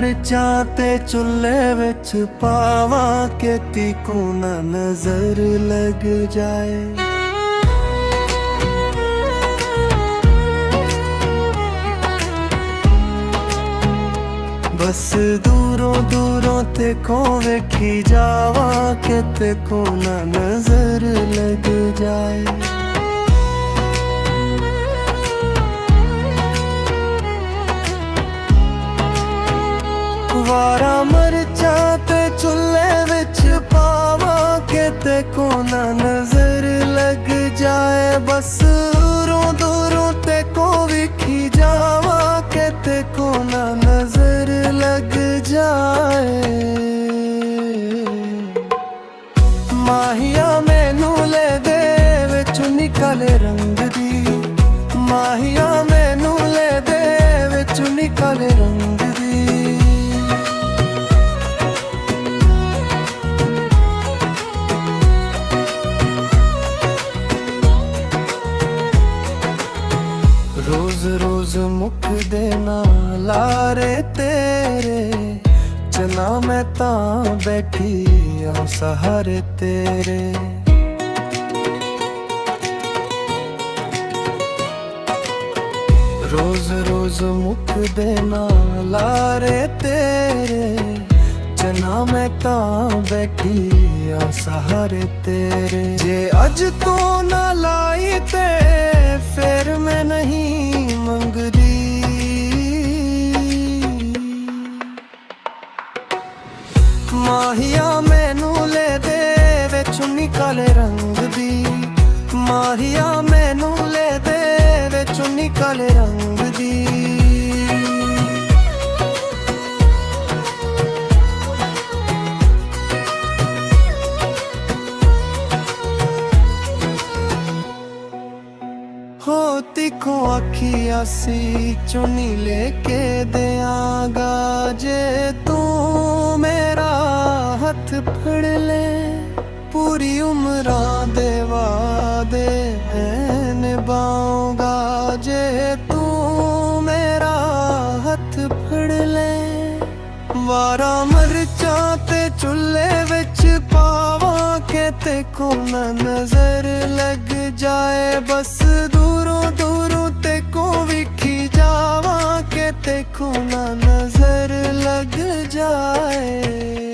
ਮਰਚਾਂ ਤੇ ਚੁੱਲ੍ਹੇ ਵਿੱਚ ਪਾਵਾਂ ਕਿ ਤੀਕੂ ਨਾ ਨਜ਼ਰ ਲੱਗ ਜਾਏ। बस दूरों दूरों ते को वेखी जावा कि ते को ना नजर लग जाए। वारा मरचा ते चुल्हे विच पावा कि ते को ना नजर लग जाए। बस दूरों दूरों ते को वेखी जावा कि ते को ना नजर लग जाए। माहिया मैनू ले दे विच निकाले रंग दी, माहिया मैनू ले दे विच निकाले रंग दी। रोज रोज मुक देना लारे तेरे, चला मैं तां बैठी आ सहारे तेरे। रोज रोज मुक देना लारे तेरे, चला मैं तां बैठी आ सहारे तेरे। जे अज तू ना लाई ते फिर मैं नहीं मंगदी। माहिया मैनू ले दे विच निकाले रंग दी, माहिया मैनू ले दे विच निकाले रंग दी। होती को आखी आसी चुनी लेके देआंगा, जे तू मेरा हथ फड़ ले पूरी उम्र दे वादे मैं निभाऊंगा। जे तू मेरा हथ फड़ ले, वारा मरचा ते चुल्हे विच पावा कि ते को ना नजर लग जाए। बस दूरों दूरों ते को विखी जावा कि ते को ना नजर लग जाए।